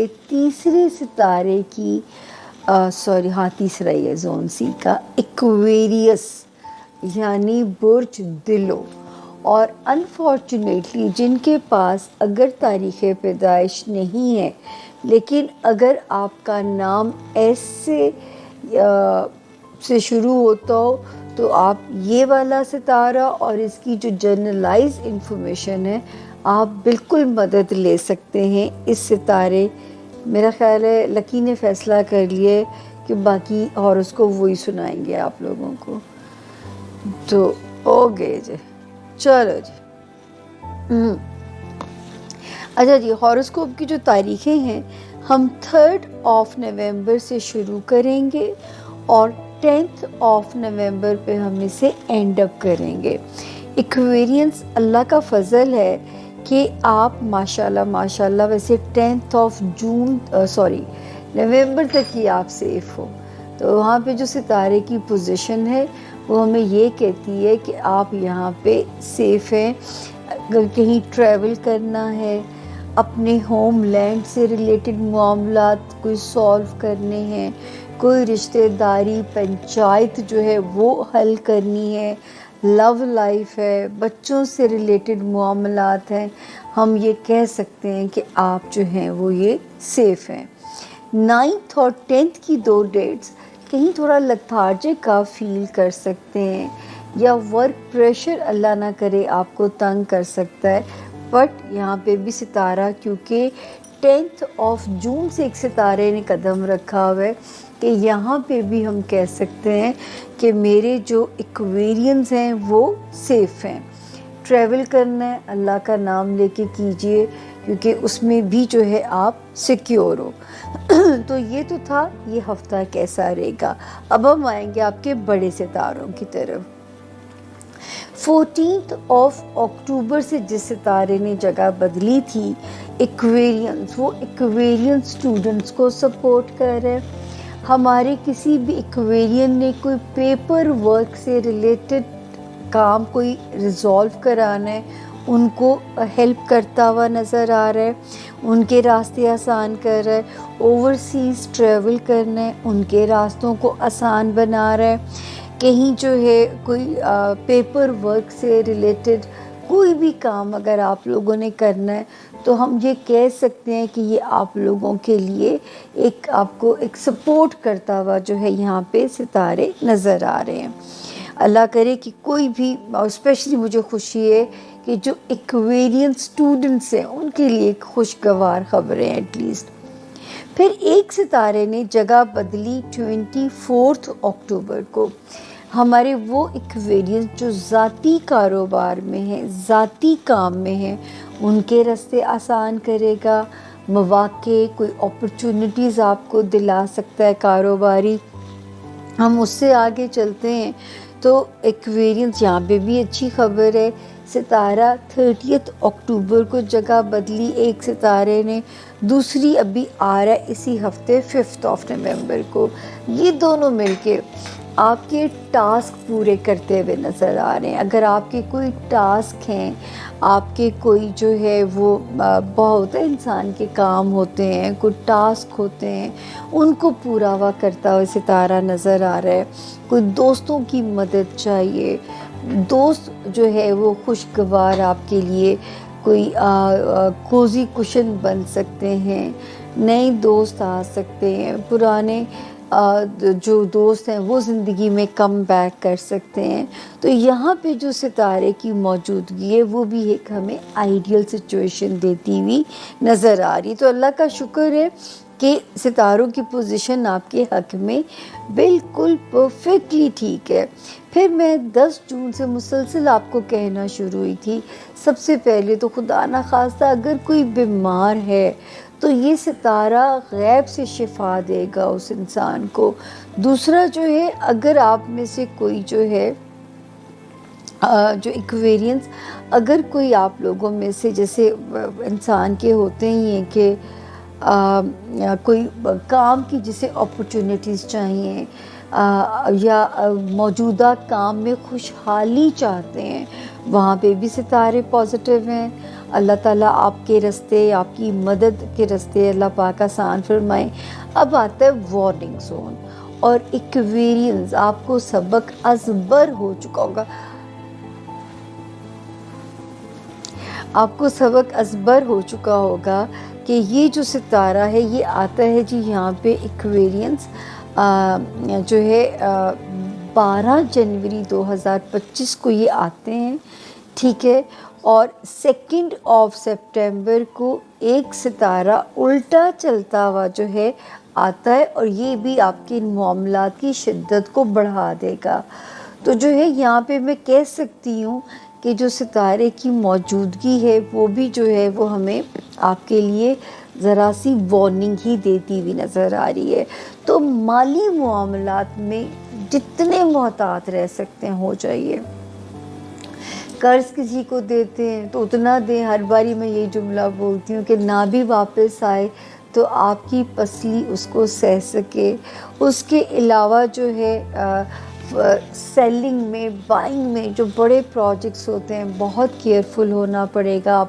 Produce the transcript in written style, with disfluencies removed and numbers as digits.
पे तीसरे सितारे की तीसरा ही है जोन सी का, एक्वेरियस यानी बुर्ज दिलो। और अनफॉर्चुनेटली जिनके पास अगर तारीख़ पैदाइश नहीं है, लेकिन अगर आपका नाम एस से शुरू होता हो, तो आप ये वाला सितारा और इसकी जो जनरलाइज इंफॉर्मेशन है आप बिल्कुल मदद ले सकते हैं इस सितारे। मेरा ख्याल है लकी ने फ़ैसला कर लिया है कि बाकी हॉरोस्कोप वही सुनाएंगे आप लोगों को, तो हो गए जी, चलो जी। अच्छा जी, हॉरोस्कोप की जो तारीखें हैं हम 3 नवंबर से शुरू करेंगे और 10 नवंबर पे हम इसे एंड अप करेंगे। एक्वेरियंस, अल्लाह का फ़ज़ल है कि आप माशाल्लाह वैसे 10 नवंबर तक ही आप सेफ़ हो। तो वहाँ पे जो सितारे की पोजीशन है वो हमें ये कहती है कि आप यहाँ पे सेफ़ हैं। अगर कहीं ट्रैवल करना है, अपने होम लैंड से रिलेटेड मामलात कोई सॉल्व करने हैं, कोई रिश्तेदारी पंचायत जो है वो हल करनी है, लव लाइफ है, बच्चों से रिलेटेड मामलात हैं, हम ये कह सकते हैं कि आप जो हैं वो ये सेफ़ हैं। 9 और 10 की 2 डेट्स कहीं थोड़ा लथार्जिक का फील कर सकते हैं या वर्क प्रेशर अल्लाह ना करे आपको तंग कर सकता है। बट यहाँ पे भी सितारा, क्योंकि 10 जून से एक सितारे ने कदम रखा हुआ है कि यहाँ पे भी हम कह सकते हैं कि मेरे जो एक्वेरियंस हैं वो सेफ़ हैं। ट्रैवल करना है अल्लाह का नाम लेके कीजिए, क्योंकि उसमें भी जो है आप सिक्योर हो। तो ये तो था ये हफ्ता कैसा रहेगा। अब हम आएंगे आपके बड़े सितारों की तरफ। 14 अक्टूबर से जिस सितारे ने जगह बदली थी, एक्वेरियंस, वो एक्वेरियंस स्टूडेंट्स को सपोर्ट कर रहे हैं। हमारे किसी भी एक्वेरियन ने कोई पेपर वर्क से रिलेटेड काम कोई रिजॉल्व कराना है, उनको हेल्प करता हुआ नज़र आ रहा है, उनके रास्ते आसान कर रहा है। ओवरसीज़ ट्रैवल करना है, उनके रास्तों को आसान बना रहा है। कहीं जो है कोई पेपर वर्क से रिलेटेड कोई भी काम अगर आप लोगों ने करना है, तो हम ये कह सकते हैं कि ये आप लोगों के लिए एक आपको एक सपोर्ट करता हुआ जो है यहाँ पे सितारे नज़र आ रहे हैं। अल्लाह करे कि कोई भी, और स्पेशली मुझे खुशी है कि जो एक्वेरियन स्टूडेंट्स हैं उनके लिए एक खुशगवार ख़बरें हैं एटलीस्ट। फिर एक सितारे ने जगह बदली 24 अक्टूबर को। हमारे वो एक्वेरियंस जो ज़ाती कारोबार में हैं, ज़ाती काम में हैं, उनके रास्ते आसान करेगा। मौक़े, कोई अपॉर्चुनिटीज़ आपको दिला सकता है कारोबारी। हम उससे आगे चलते हैं तो एक्वेरियंस यहाँ पे भी अच्छी खबर है। सितारा 30 अक्टूबर को जगह बदली एक सितारे ने, दूसरी अभी आ रहा है इसी हफ्ते 5 नवंबर को। ये दोनों मिलके आपके टास्क पूरे करते हुए नज़र आ रहे हैं। अगर आपके कोई टास्क हैं, आपके कोई जो है वो बहुत इंसान के काम होते हैं, कोई टास्क होते हैं, उनको पूरा हुआ करता हुआ सितारा नज़र आ रहा है। कोई दोस्तों की मदद चाहिए, दोस्त जो है वो खुशगवार आपके लिए कोई कोज़ी कुशन बन सकते हैं, नए दोस्त आ सकते हैं, पुराने जो दोस्त हैं वो ज़िंदगी में कम बैक कर सकते हैं। तो यहाँ पे जो सितारे की मौजूदगी है वो भी एक हमें आइडियल सिचुएशन देती हुई नज़र आ रही। तो अल्लाह का शुक्र है कि सितारों की पोजीशन आपके हक़ में बिल्कुल परफेक्टली ठीक है। फिर मैं 10 जून से मुसलसल आपको कहना शुरू हुई थी, सबसे पहले तो खुदा ना खास्ता अगर कोई बीमार है तो ये सितारा गैब से शिफा देगा उस इंसान को। दूसरा जो है, अगर आप में से कोई जो है जो एक्वेरियंस, अगर कोई आप लोगों में से जैसे इंसान के होते ही हैं कि कोई काम की जिसे अपॉर्चुनिटीज़ चाहिए या मौजूदा काम में खुशहाली चाहते हैं, वहाँ पे भी सितारे पॉजिटिव हैं। اللہ تعالیٰ آپ کے راستے، آپ کی مدد کے راستے اللہ پاک آسان فرمائیں۔ اب آتا ہے وارننگ زون، اور ایکویرینز آپ کو سبق ازبر ہو چکا ہوگا، آپ کو سبق ازبر ہو چکا ہوگا کہ یہ جو ستارہ ہے یہ آتا ہے جی یہاں پہ ایکویرینس جو ہے 12 جنوری 2025 کو یہ آتے ہیں، ٹھیک ہے، اور 2 سپٹمبر کو ایک ستارہ الٹا چلتا ہوا جو ہے آتا ہے، اور یہ بھی آپ کے معاملات کی شدت کو بڑھا دے گا۔ تو جو ہے یہاں پہ میں کہہ سکتی ہوں کہ جو ستارے کی موجودگی ہے وہ بھی جو ہے وہ ہمیں آپ کے لیے ذرا سی وارننگ ہی دیتی ہوئی نظر آ رہی ہے۔ تو مالی معاملات میں جتنے محتاط رہ سکتے ہیں ہو جائیے۔ قرض کسی کو دیتے ہیں تو اتنا دیں، ہر باری میں یہ جملہ بولتی ہوں کہ نہ بھی واپس آئے تو آپ کی پسلی اس کو سہ سکے۔ اس کے علاوہ جو ہے سیلنگ میں، بائنگ میں جو بڑے پروجیکٹس ہوتے ہیں بہت کیئرفل ہونا پڑے گا آپ